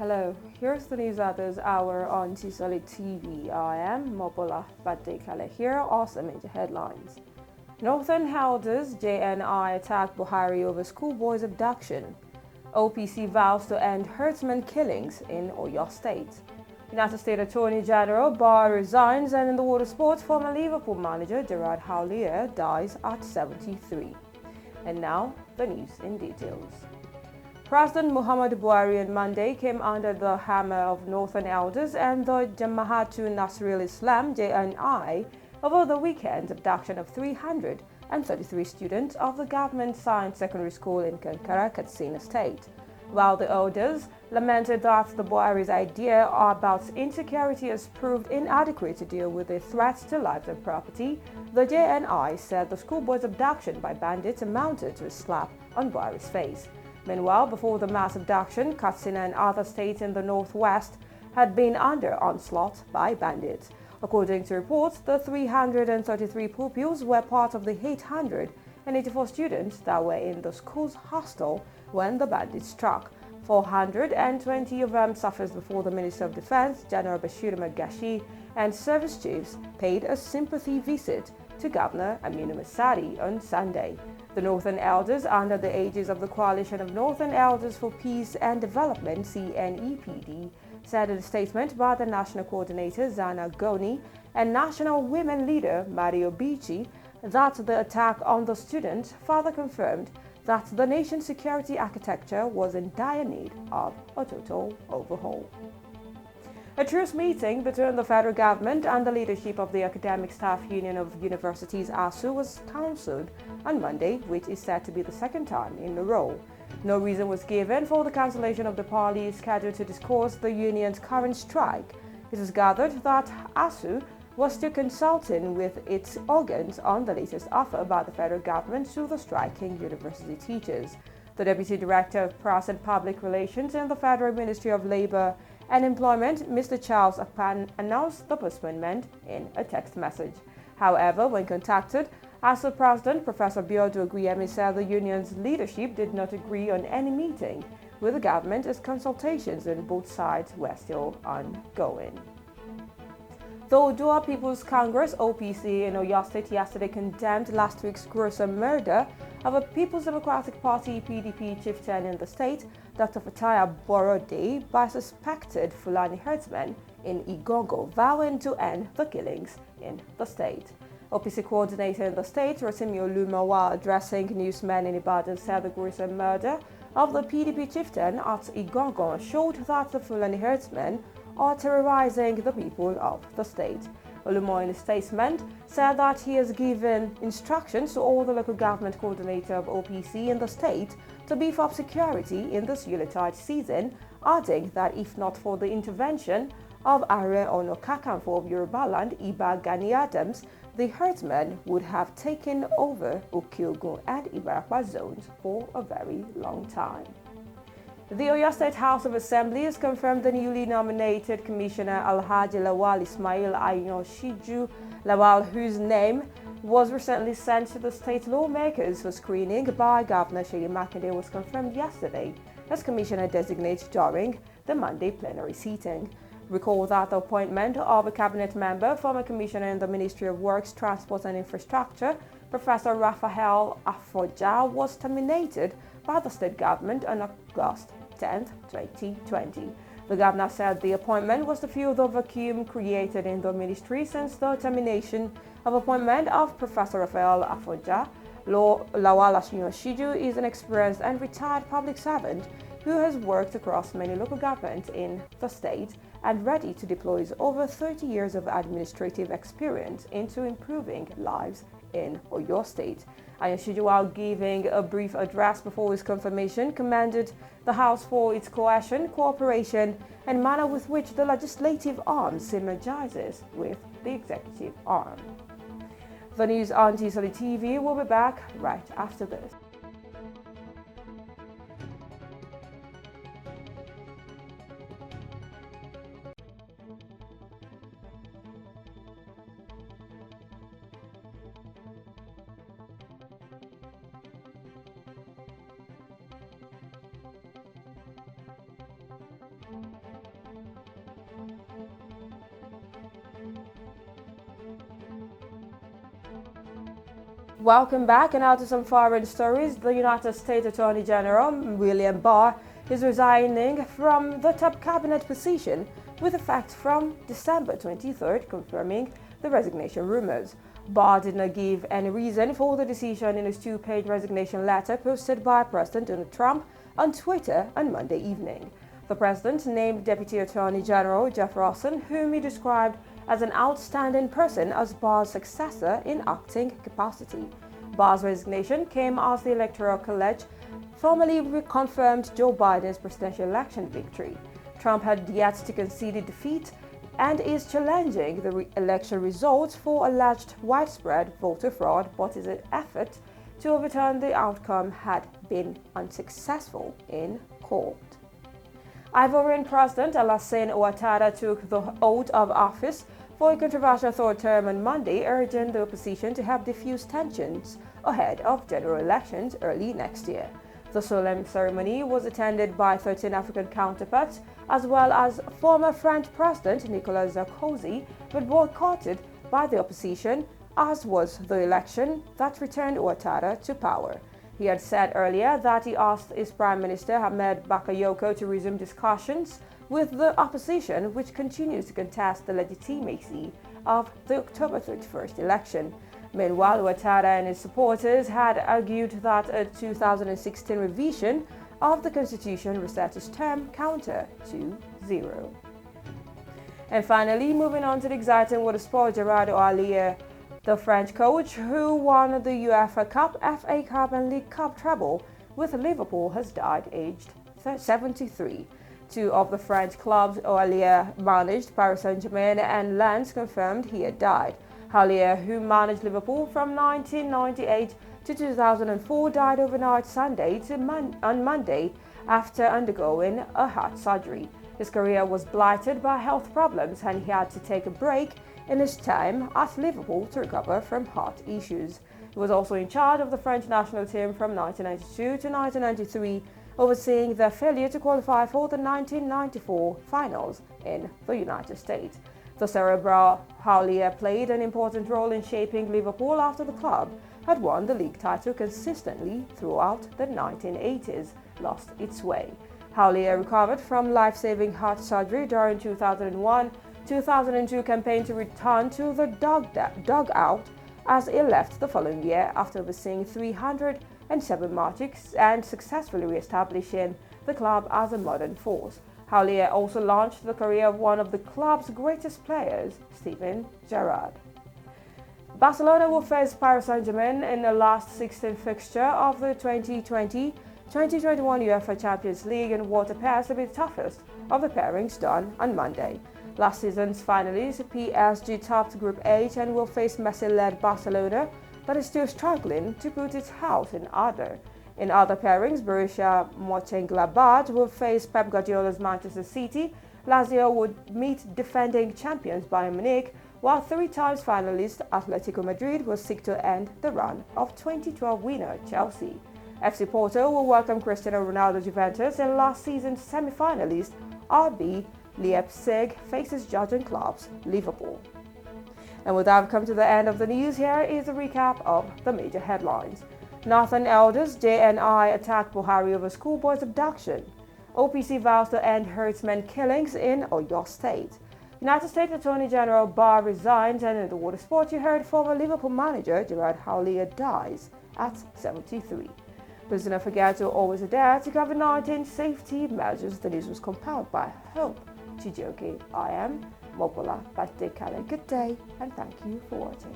Hello, here's the news at this hour on Tstv. I am Mobola Badekale. Here are some major headlines. Northern elders JNI attack Buhari over schoolboys abduction. OPC vows to end herdsmen killings in Oyo State. United States Attorney General BARR resigns, and in the water sports, former Liverpool manager GERERD HOULLIER dies at 73. And now, the news in details. President Muhammadu Buhari on Monday came under the hammer of Northern elders and the Jamaatul Nasrul Islam JNI over the weekend's abduction of 333 students of the government science secondary school in Kankara, Katsina State. While the elders lamented that the Buhari's idea about insecurity has proved inadequate to deal with the threats to lives and property, the JNI said the schoolboy's abduction by bandits amounted to a slap on Buhari's face. Meanwhile, before the mass abduction, Katsina and other states in the northwest had been under onslaught by bandits. According to reports, the 333 pupils were part of the 884 students that were in the school's hostel when the bandits struck. 420 of them surfaced before the Minister of Defense, General Bashir Magashi, and service chiefs paid a sympathy visit to Governor Aminu Masari on Sunday. The Northern Elders, under the aegis of the Coalition of Northern Elders for Peace and Development (CNEPD), said in a statement by the National Coordinator Zana Goni and National Women Leader Mario Bichi that the attack on the students further confirmed that the nation's security architecture was in dire need of a total overhaul. A truce meeting between the federal government and the leadership of the Academic Staff Union of Universities ASU was cancelled on Monday, which is said to be the second time in a row. No reason was given for the cancellation of the party scheduled to discuss the union's current strike. It was gathered that ASU was still consulting with its organs on the latest offer by the federal government to the striking university teachers. The Deputy Director of Press and Public Relations in the Federal Ministry of Labor and Employment, Mr. Charles Akpan, announced the postponement in a text message. However, when contacted, ASU President Professor Biodu Oguyemi said the union's leadership did not agree on any meeting with the government as consultations on both sides were still ongoing. The Oodua People's Congress (OPC) in Oyo State yesterday condemned last week's gruesome murder of a People's Democratic Party (PDP) chieftain in the state, Dr. Fatai Borode, by suspected Fulani herdsmen in Igongo, vowing to end the killings in the state. OPC coordinator in the state, Rotimi Oluma, while addressing newsmen in Ibadan, said the gruesome murder of the PDP chieftain at Igongo showed that the Fulani herdsmen are terrorizing the people of the state. Olumo, in a statement, said that he has given instructions to all the local government coordinator of OPC in the state to beef up security in this Yuletide season, adding that if not for the intervention of Are Ono Kakanfo of Yorubaland, Iba Gani Adams, the herdsmen would have taken over Okiogun and Ibarapa zones for a very long time. The Oyo State House of Assembly has confirmed the newly nominated Commissioner Alhaji Lawal Ismail Ayoshiju Lawal, whose name was recently sent to the state lawmakers for screening by Governor Seyi Makinde, was confirmed yesterday as Commissioner designate during the Monday plenary sitting. Recall that the appointment of a cabinet member, former commissioner in the Ministry of Works, Transport and Infrastructure, Professor Raphael Afoja, was terminated by the state government on August 10, 2020. The governor said the appointment was to fill the vacuum created in the ministry since the termination of appointment of Professor Raphael Afoja. Lawal Ayoshiju is an experienced and retired public servant who has worked across many local governments in the state and ready to deploy his over 30 years of administrative experience into improving lives in Oyo State. Ayoshiju, while giving a brief address before his confirmation, commended the House for its cohesion, cooperation, and manner with which the legislative arm synergizes with the executive arm. The news on Tstv will be back right after this. Welcome back, and now to some foreign stories. The United States Attorney General William Barr is resigning from the top cabinet position with effect from December 23rd, confirming the resignation rumors. Barr did not give any reason for the decision in his two-page resignation letter posted by President Donald Trump on Twitter on Monday evening. The president named Deputy Attorney General Jeff Rosen, whom he described as an outstanding person, as Barr's successor in acting capacity. Barr's resignation came as the Electoral College formally reconfirmed Joe Biden's presidential election victory. Trump had yet to concede defeat and is challenging the election results for alleged widespread voter fraud, but his effort to overturn the outcome had been unsuccessful in court. Ivorian President Alassane Ouattara took the oath of office for a controversial third term on Monday, urging the opposition to help defuse tensions ahead of general elections early next year. The solemn ceremony was attended by 13 African counterparts, as well as former French President Nicolas Sarkozy, but boycotted by the opposition, as was the election that returned Ouattara to power. He had said earlier that he asked his Prime Minister Ahmed Bakayoko to resume discussions with the opposition, which continues to contest the legitimacy of the October 31st election. Meanwhile, Ouattara and his supporters had argued that a 2016 revision of the constitution reset his term counter to 0. And finally, moving on to the exciting water sport, GERERD, the French coach who won the UEFA Cup, FA Cup and League Cup treble with Liverpool, has died aged 73. Two of the French clubs HOULLIER managed, Paris Saint-Germain and Lens, confirmed he had died. HOULLIER, who managed Liverpool from 1998 to 2004, died overnight Sunday on Monday after undergoing a heart surgery. His career was blighted by health problems, and he had to take a break in his time at Liverpool to recover from heart issues. He was also in charge of the French national team from 1992 to 1993, overseeing their failure to qualify for the 1994 finals in the United States. The cerebral HOULLIER played an important role in shaping Liverpool after the club had won the league title consistently throughout the 1980s, lost its way. HOULLIER recovered from life-saving heart surgery during 2001-2002 campaign to return to the dugout as he left the following year after overseeing 307 matches and successfully re-establishing the club as a modern force. HOULLIER also launched the career of one of the club's greatest players, Steven Gerrard. Barcelona will face Paris Saint-Germain in the last 16th fixture of the 2020-2021 UEFA Champions League, and what appears to be the toughest of the pairings done on Monday. Last season's finalists, PSG topped Group H and will face Messi-led Barcelona, that is still struggling to put its house in order. In other pairings, Borussia Mönchengladbach will face Pep Guardiola's Manchester City, Lazio would meet defending champions Bayern Munich, while three-times finalist Atletico Madrid will seek to end the run of 2012 winner Chelsea. FC Porto will welcome Cristiano Ronaldo's Juventus, and last season's semi-finalist RB Leipzig faces judging clubs Liverpool. And with that, we've come to the end of the news. Here is a recap of the major headlines. NORTHEN elders JNI attack BUHARI over schoolboys abduction. OPC vows to end herdsmen killings in Oyo State. United States Attorney General Barr resigns, and in the water sport, you heard former Liverpool manager GERERD HOULLIER dies at 73. Please do not forget to always adhere to COVID-19 safety measures. The news was compiled by Hope Chijioke. I am Mopola Batekale. Good day, and thank you for watching.